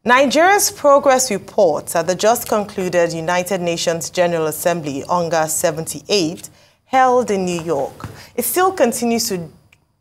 Nigeria's progress reports at the just concluded United Nations General Assembly, UNGA 78, held in New York. It still continues to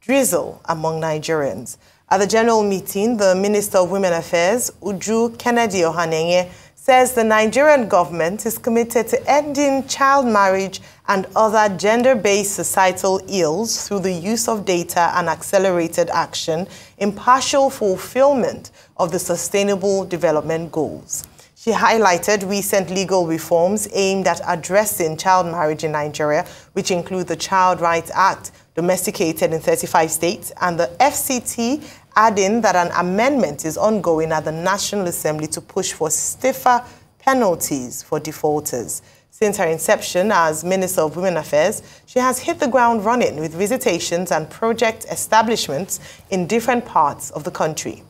drizzle among Nigerians. At the general meeting, the Minister of Women Affairs, Uju Kennedy-Ohanenye, says the Nigerian government is committed to ending child marriage and other gender-based societal ills through the use of data and accelerated action in partial fulfillment of the Sustainable Development Goals. She highlighted recent legal reforms aimed at addressing child marriage in Nigeria, which include the Child Rights Act, domesticated in 35 states, and the FCT, adding that an amendment is ongoing at the National Assembly to push for stiffer penalties for defaulters. Since her inception as Minister of Women Affairs, she has hit the ground running with visitations and project establishments in different parts of the country.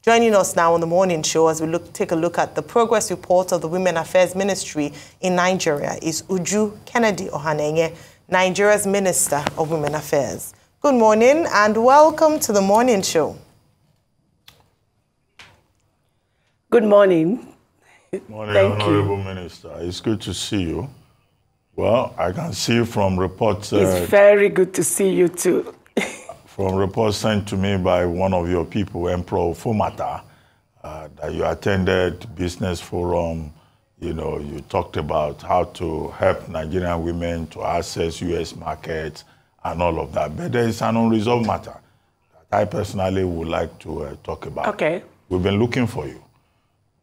Joining us now on the morning show as we take a look at the progress report of the Women Affairs Ministry in Nigeria is Uju Kennedy-Ohanenye, Nigeria's Minister of Women Affairs. Good morning and welcome to the morning show. Good morning. Morning, Thank Honorable you. Minister. It's good to see you. Well, I can see from reports... It's very good to see you too. From reports sent to me by one of your people, Emperor Fumata, that you attended Business Forum. You know, you talked about how to help Nigerian women to access U.S. markets and all of that. But there is an unresolved matter that I personally would like to talk about. Okay. We've been looking for you.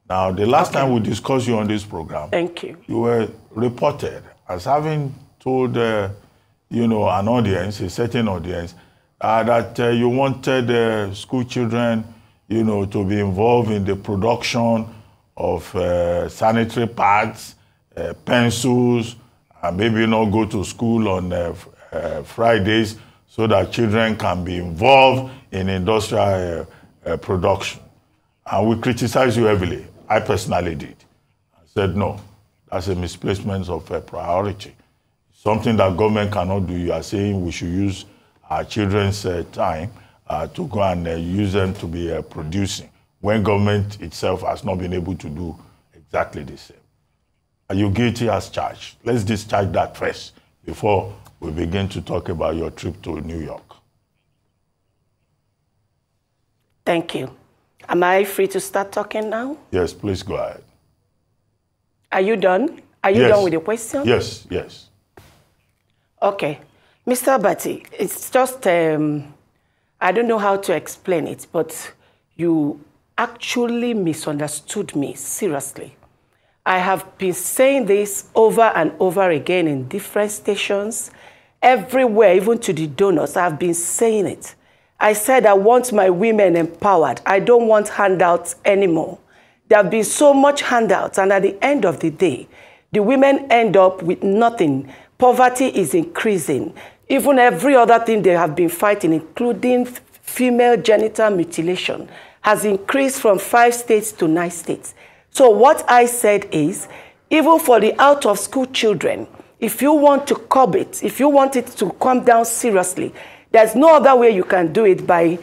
Now, the last time we discussed you on this program, Thank you. You were reported as having told, you know, an audience, a certain audience, that you wanted school children, you know, to be involved in the production of sanitary pads, pencils, and maybe not go to school on Fridays so that children can be involved in industrial production. And we criticized you heavily. I personally did. I said, no, that's a misplacement of priority. Something that government cannot do. You are saying we should use our children's time to go and use them to be producing, when government itself has not been able to do exactly the same. Are you guilty as charged? Let's discharge that first before we begin to talk about your trip to New York. Thank you. Am I free to start talking now? Yes, please go ahead. Are you done? Are you done with the question? Yes, yes. Okay. Mr. Bati, it's just, I don't know how to explain it, but you actually misunderstood me, seriously. I have been saying this over and over again in different stations, everywhere, even to the donors, I've been saying it. I said I want my women empowered. I don't want handouts anymore. There have been so much handouts, and at the end of the day, the women end up with nothing. Poverty is increasing. Even every other thing they have been fighting, including female genital mutilation, has increased from 5 states to 9 states. So what I said is, even for the out-of-school children, if you want to curb it, if you want it to come down seriously, there's no other way you can do it by,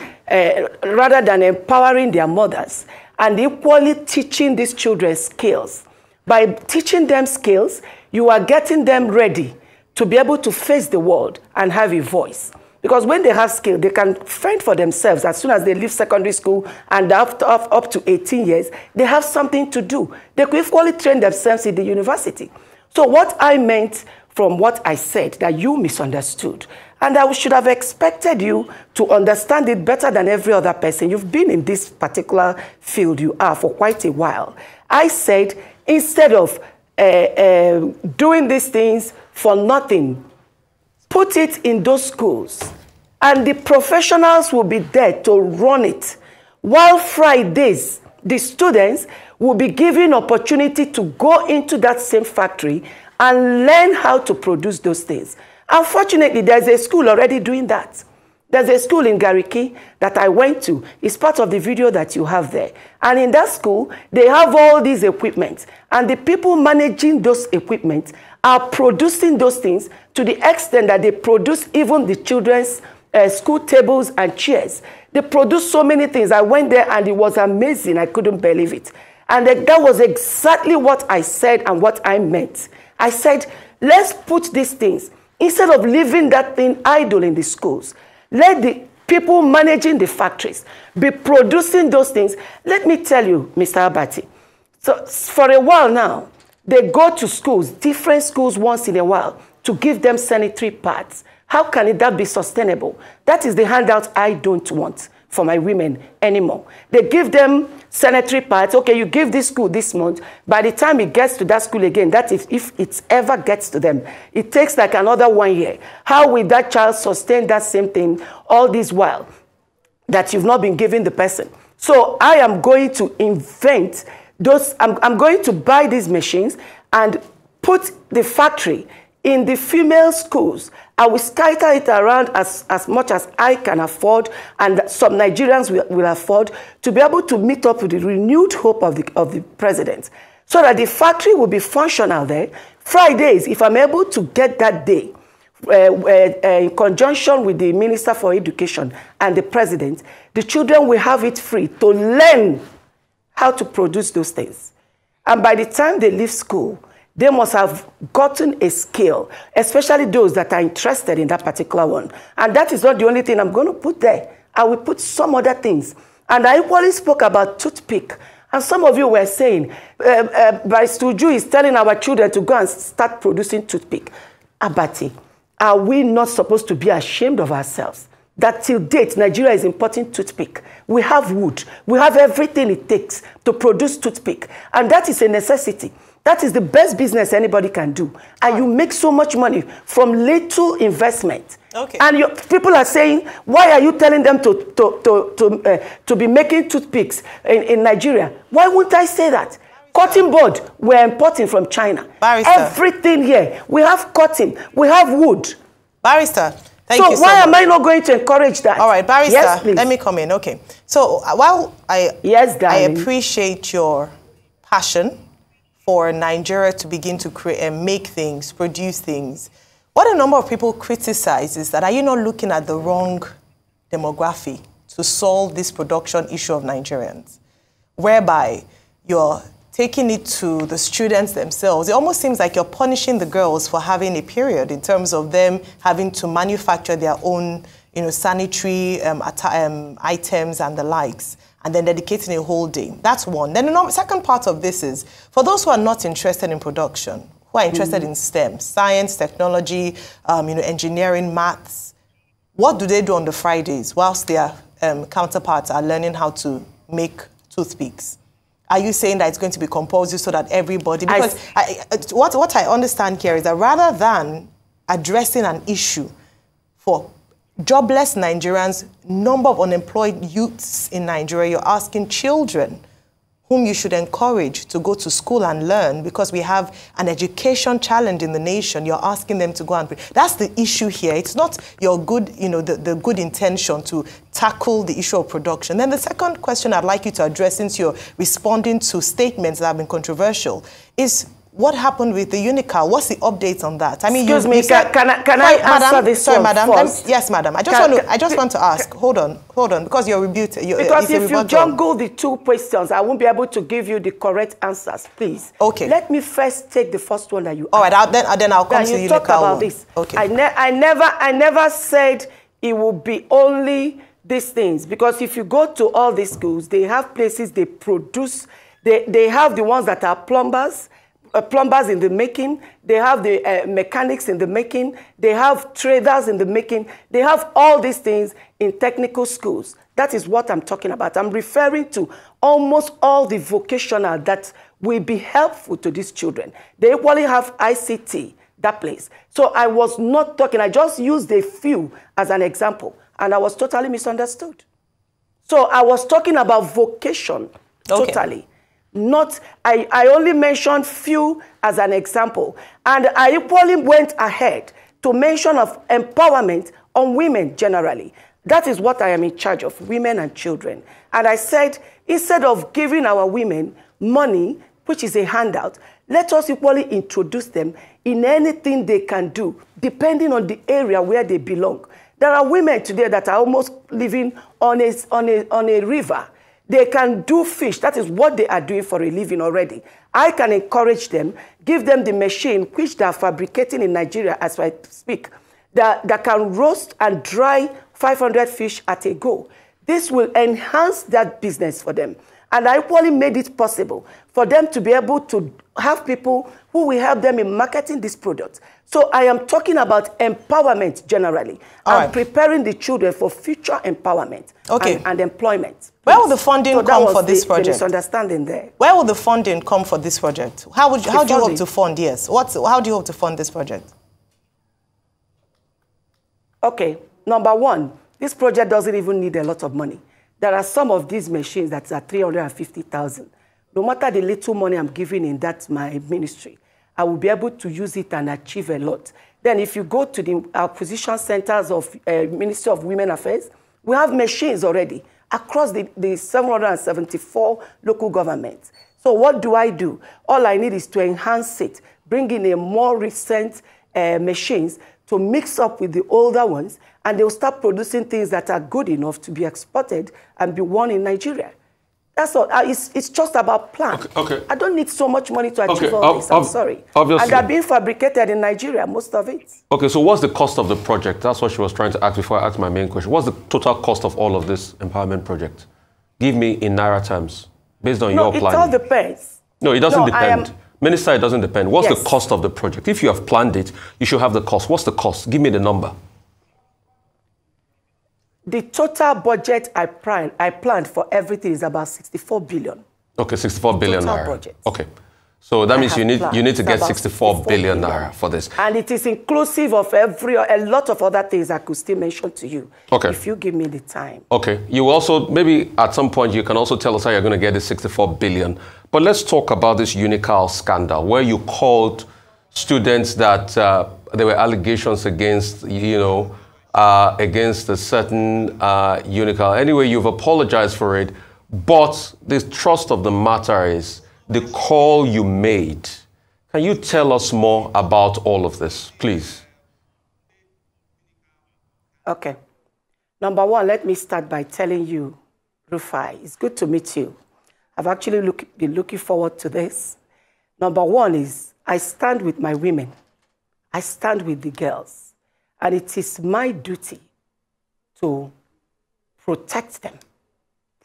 rather than empowering their mothers and equally teaching these children skills. By teaching them skills, you are getting them ready to be able to face the world and have a voice. Because when they have skill, they can fend for themselves as soon as they leave secondary school, and up to 18 years, they have something to do. They could equally train themselves in the university. So what I meant from what I said, that you misunderstood, and I should have expected you to understand it better than every other person. You've been in this particular field you are for quite a while. I said, instead of doing these things for nothing, put it in those schools, and the professionals will be there to run it. While Fridays, the students will be given opportunity to go into that same factory and learn how to produce those things. Unfortunately, there's a school already doing that. There's a school in Gariki that I went to. It's part of the video that you have there. And in that school, they have all these equipment. And the people managing those equipment are producing those things to the extent that they produce even the children's school tables and chairs. They produce so many things. I went there and it was amazing. I couldn't believe it. And that was exactly what I said and what I meant. I said, let's put these things, instead of leaving that thing idle in the schools, let the people managing the factories be producing those things. Let me tell you, Mr. Abati, so for a while now, they go to schools, different schools once in a while, to give them sanitary pads. How can that be sustainable? That is the handout I don't want for my women anymore. They give them sanitary pads. Okay, you give this school this month. By the time it gets to that school again, that is if it ever gets to them, it takes like another 1 year. How will that child sustain that same thing all this while that you've not been giving the person? So I am going to invent those. I'm going to buy these machines and put the factory in the female schools. I will scatter it around as much as I can afford, and some Nigerians will afford, to be able to meet up with the renewed hope of the president, so that the factory will be functional there. Fridays, if I'm able to get that day, in conjunction with the Minister for Education and the president, the children will have it free to learn how to produce those things. And by the time they leave school, they must have gotten a skill, especially those that are interested in that particular one. And that is not the only thing I'm going to put there. I will put some other things. And I equally spoke about toothpick. And some of you were saying, Baristuju is telling our children to go and start producing toothpick. Abati, are we not supposed to be ashamed of ourselves that till date, Nigeria is importing toothpick? We have wood. We have everything it takes to produce toothpick. And that is a necessity. That is the best business anybody can do. And you make so much money from little investment. Okay. And people are saying, why are you telling them to be making toothpicks in Nigeria? Why wouldn't I say that? Cotton board, we're importing from China. Barrister. Everything here. We have cotton. We have wood. Barrister, thank you so much. So why am I not going to encourage that? All right, Barrister, yes, please. Let me come in. Okay. So while I appreciate your passion for Nigeria to begin to create and make things, produce things, what a number of people criticize is that, are you not looking at the wrong demography to solve this production issue of Nigerians, whereby you're taking it to the students themselves? It almost seems like you're punishing the girls for having a period in terms of them having to manufacture their own, sanitary items and the likes, and then dedicating a whole day. That's one. Then the second part of this is, for those who are not interested in production, who are interested in STEM, science, technology, engineering, maths, what do they do on the Fridays whilst their counterparts are learning how to make toothpicks? Are you saying that it's going to be compulsory so that everybody... Because what I understand here is that rather than addressing an issue for jobless Nigerians, number of unemployed youths in Nigeria, you're asking children whom you should encourage to go to school and learn, because we have an education challenge in the nation. You're asking them to go and... That's the issue here. It's not your good, the good intention to tackle the issue of production. Then the second question I'd like you to address, since you're responding to statements that have been controversial, is what happened with the Unical? What's the update on that? I mean, excuse me, can I answer this one first? Yes, madam. I just want to ask. Hold on, because you're rebuked. Because if you jungle the two questions, I won't be able to give you the correct answers. Please. Okay. Let me first take the first one that you asked. All right. Then I'll come to the Unical. Talk about this. Okay. I never said it would be only these things, because if you go to all these schools, they have places they produce. They have the ones that are plumbers in the making, they have the mechanics in the making, they have traders in the making, they have all these things in technical schools. That is what I'm talking about. I'm referring to almost all the vocational that will be helpful to these children. They equally have ICT, that place. So I was not talking, I just used a few as an example, and I was totally misunderstood. So I was talking about vocation, totally. Okay. Not, I only mentioned few as an example. And I equally went ahead to mention of empowerment on women generally. That is what I am in charge of, women and children. And I said, instead of giving our women money, which is a handout, let us equally introduce them in anything they can do, depending on the area where they belong. There are women today that are almost living on a river. They can do fish. That is what they are doing for a living already. I can encourage them, give them the machine which they are fabricating in Nigeria as I speak, that can roast and dry 500 fish at a go. This will enhance that business for them. And I equally made it possible for them to be able to have people who will help them in marketing this product. So I am talking about empowerment generally. I'm preparing the children for future empowerment and employment. Where will the funding come for this project? The misunderstanding there. Where will the funding come for this project? How do you hope to fund? Yes. How do you hope to fund this project? Okay. Number one, this project doesn't even need a lot of money. There are some of these machines that are 350,000. No matter the little money I'm giving in that my ministry, I will be able to use it and achieve a lot. Then if you go to the acquisition centers of Ministry of Women Affairs, we have machines already across the 774 local governments. So what do? All I need is to enhance it, bring in a more recent machines to mix up with the older ones, and they'll start producing things that are good enough to be exported and be worn in Nigeria. That's all. It's just about plan. Okay. I don't need so much money to achieve all this. I'm sorry. Obviously. And they're being fabricated in Nigeria, most of it. Okay, so what's the cost of the project? That's what she was trying to ask before I asked my main question. What's the total cost of all of this empowerment project? Give me in Naira terms, based on your planning. It all depends. No, it doesn't depend. Minister, it doesn't depend. What's the cost of the project? If you have planned it, you should have the cost. What's the cost? Give me the number. The total budget I planned for everything is about 64 billion. Okay, 64 billion total naira. Budget. Okay. So that means you need to get 64 billion naira for this. And it is inclusive of a lot of other things I could still mention to you. Okay. If you give me the time. Okay. You also, maybe at some point, you can also tell us how you're going to get this 64 billion. But let's talk about this Unical scandal, where you called students that there were allegations against, against a certain Unical. Anyway, you've apologized for it. But the thrust of the matter is the call you made. Can you tell us more about all of this, please? Okay. Number one, let me start by telling you, Rufai, it's good to meet you. I've actually been looking forward to this. Number one is I stand with my women. I stand with the girls. And it is my duty to protect them,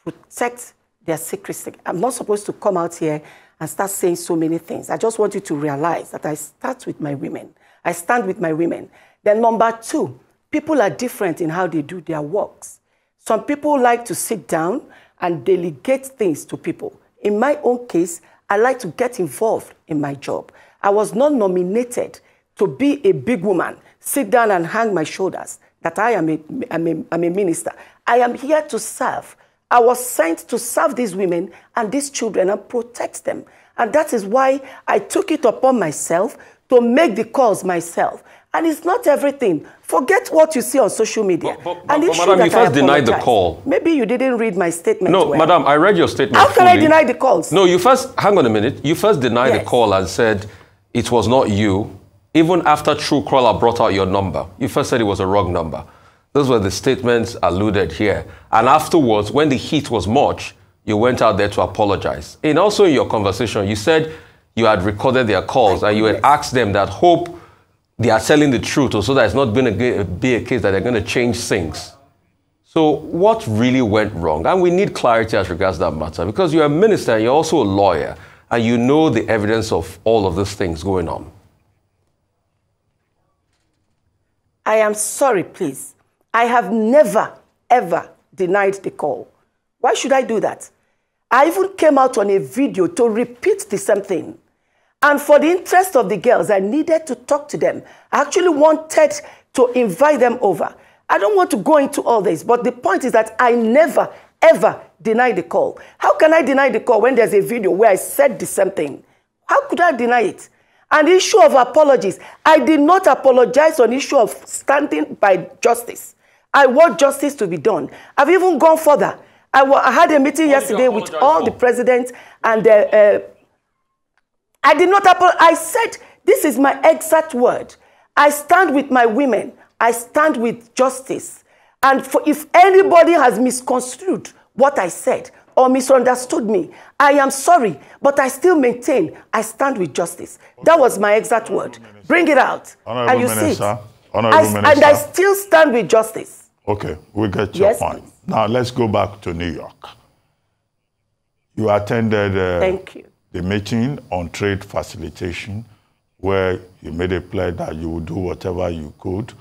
protect their secrecy. I'm not supposed to come out here and start saying so many things. I just want you to realize that I start with my women. I stand with my women. Then number two, people are different in how they do their works. Some people like to sit down and delegate things to people. In my own case, I like to get involved in my job. I was not nominated to be a big woman, sit down and hang my shoulders, that I'm a minister. I am here to serve. I was sent to serve these women and these children and protect them. And that is why I took it upon myself to make the calls myself. And it's not everything. Forget what you see on social media. But madam, you first denied the call. Maybe you didn't read my statement well. Madam, I read your statement How can I deny the calls? No, you first, hang on a minute. You first denied the call and said it was not you. Even after Truecaller brought out your number, you first said it was a wrong number. Those were the statements alluded here. And afterwards, when the heat was much, you went out there to apologize. And also in your conversation, you said you had recorded their calls and you had asked them that hope they are telling the truth, or so that it's not going to be a case that they're going to change things. So what really went wrong? And we need clarity as regards that matter, because you're a minister and you're also a lawyer, and you know the evidence of all of these things going on. I am sorry, please. I have never, ever denied the call. Why should I do that? I even came out on a video to repeat the same thing. And for the interest of the girls, I needed to talk to them. I actually wanted to invite them over. I don't want to go into all this, but the point is that I never, ever denied the call. How can I deny the call when there's a video where I said the same thing? How could I deny it? And the issue of apologies, I did not apologize on the issue of standing by justice. I want justice to be done. I've even gone further. I had a meeting yesterday with all the presidents, and I did not apologize. I said, this is my exact word. I stand with my women I stand with justice. And if anybody has misconstrued what I said or misunderstood me, I am sorry, but I still maintain I stand with justice. Okay. That was my exact word. Minister. Bring it out. Honorable and you Minister. see it. Honorable Minister. And I still stand with justice. Okay, we get your point. Please. Now let's go back to New York. You attended Thank you. The meeting on trade facilitation, where you made a pledge that you would do whatever you could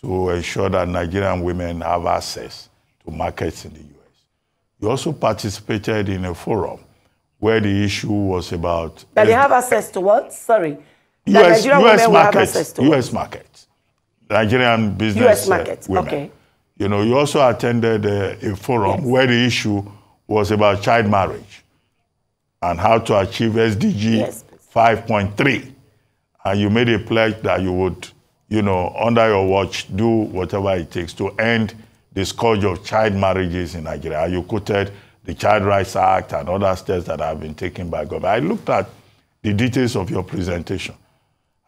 to ensure that Nigerian women have access to markets in the U.S. You also participated in a forum where the issue was about... That they have access to what? Sorry. US markets. US markets. Nigerian business US markets, women. Okay. You know, you also attended a forum where the issue was about child marriage and how to achieve SDG 5.3. And you made a pledge that you would, you know, under your watch, do whatever it takes to end the scourge of child marriages in Nigeria. You quoted the Child Rights Act and other steps that have been taken by government. I looked at the details of your presentation.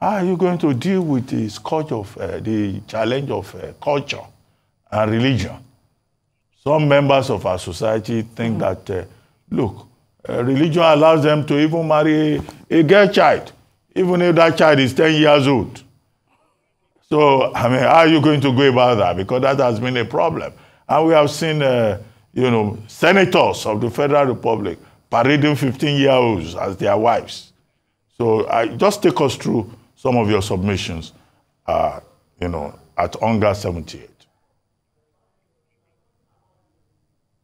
How are you going to deal with the scourge of the challenge of culture and religion? Some members of our society think that, look, religion allows them to even marry a girl child, even if that child is 10 years old. So, I mean, how are you going to go about that? Because that has been a problem. And we have seen, you know, senators of the Federal Republic parading 15-year-olds as their wives. So, just take us through some of your submissions, you know, at UNGA 78.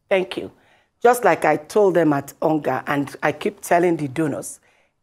Thank you. Just like I told them at UNGA, and I keep telling the donors,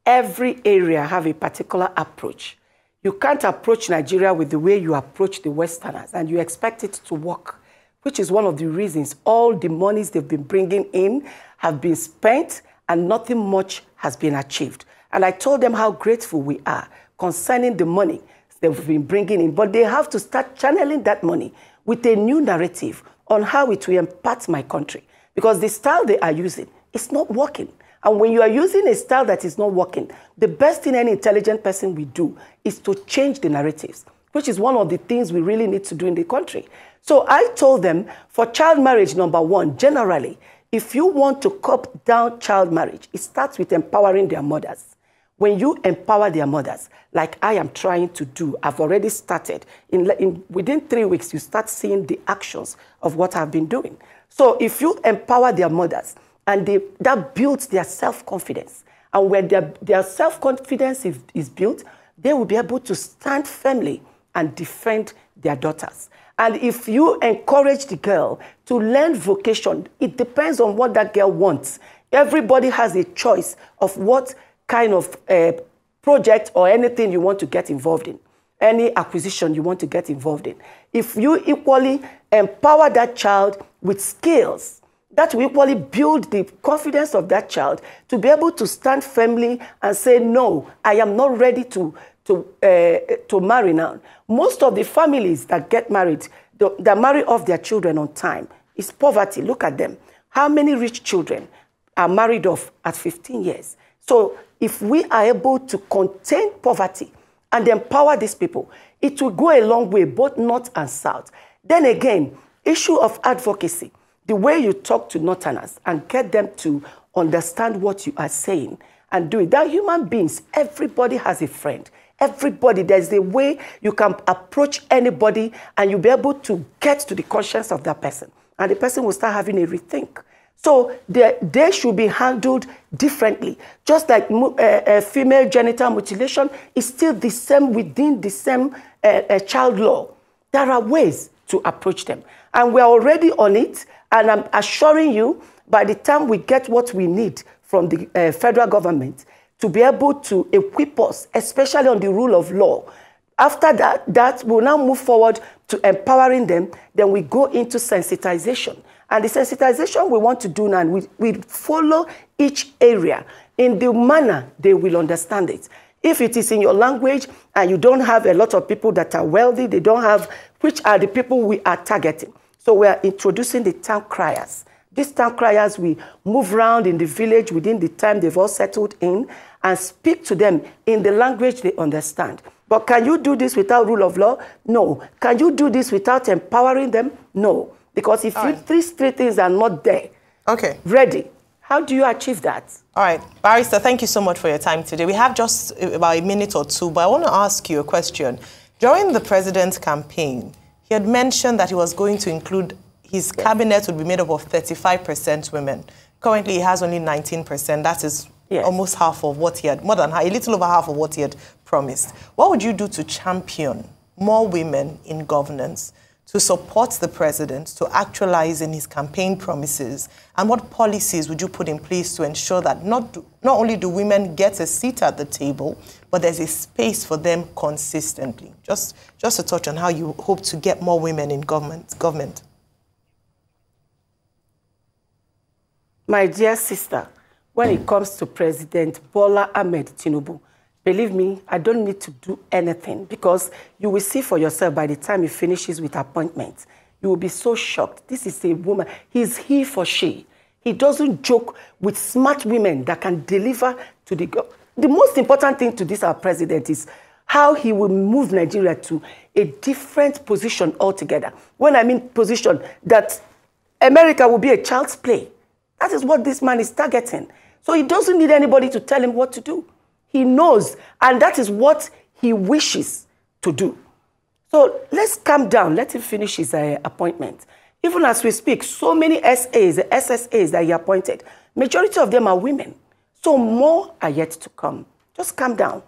every area have a particular approach. You can't approach Nigeria with the way you approach the Westerners, and you expect it to work, which is one of the reasons all the monies they've been bringing in have been spent and nothing much has been achieved. And I told them how grateful we are concerning the money they've been bringing in, but they have to start channeling that money with a new narrative on how it will impact my country. Because the style they are using is not working. And when you are using a style that is not working, the best thing any intelligent person will do is to change the narratives, which is one of the things we really need to do in the country. So I told them, for child marriage, number one, generally, if you want to cut down child marriage, it starts with empowering their mothers. When you empower their mothers, like I am trying to do, I've already started. Within 3 weeks, you start seeing the actions of what I've been doing. So if you empower their mothers, and that builds their self-confidence, and when their self-confidence is built, they will be able to stand firmly and defend their daughters. And if you encourage the girl to learn vocation, it depends on what that girl wants. Everybody has a choice of what kind of project or anything you want to get involved in, any acquisition you want to get involved in. If you equally empower that child with skills, that will equally build the confidence of that child to be able to stand firmly and say, no, I am not ready to marry now. Most of the families that get married, that marry off their children on time, is poverty. Look at them. How many rich children are married off at 15 years? So if we are able to contain poverty and empower these people, it will go a long way, both north and south. Then again, issue of advocacy, the way you talk to Northerners and get them to understand what you are saying and do it. They're human beings. Everybody has a friend. Everybody, there's a way you can approach anybody and you'll be able to get to the conscience of that person. And the person will start having a rethink. So they should be handled differently. Just like female genital mutilation is still the same within the same child law. There are ways to approach them. And we're already on it. And I'm assuring you, by the time we get what we need from the federal government to be able to equip us, especially on the rule of law, after that we'll now move forward to empowering them. Then we go into sensitization. And the sensitization we want to do now, we follow each area in the manner they will understand it. If it is in your language and you don't have a lot of people that are wealthy, they don't have, which are the people we are targeting. So we are introducing the town criers. These town criers, we move around in the village within the time they've all settled in and speak to them in the language they understand. But can you do this without rule of law? No. Can you do this without empowering them? No. Because if these three things are not there, ready, how do you achieve that? All right. Barrister, thank you so much for your time today. We have just about a minute or two, but I want to ask you a question. During the president's campaign, he had mentioned that he was going to include, his cabinet would be made up of 35% women. Currently, he has only 19%. That is almost half of what he had, more than half, a little over half of what he had promised. What would you do to champion more women in governance, to support the president, to actualize in his campaign promises? And what policies would you put in place to ensure that not only do women get a seat at the table, but there's a space for them consistently? Just to touch on how you hope to get more women in government. My dear sister, when it comes to President Bola Ahmed Tinubu, believe me, I don't need to do anything, because you will see for yourself by the time he finishes with appointments. You will be so shocked. This is a woman. He's he for she. He doesn't joke with smart women that can deliver to the most important thing to this, our president, is how he will move Nigeria to a different position altogether. When I mean position, that America will be a child's play. That is what this man is targeting. So he doesn't need anybody to tell him what to do. He knows, and that is what he wishes to do. So let's calm down. Let him finish his appointment. Even as we speak, so many SAs, SSAs that he appointed, majority of them are women. So more are yet to come. Just calm down.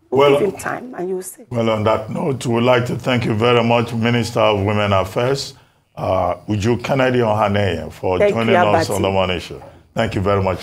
We'll give him time, and you will see. Well, on that note, we would like to thank you very much, Minister of Women Affairs, Uju Kennedy Ohaneye, for joining us on The Morning Show. Thank you very much.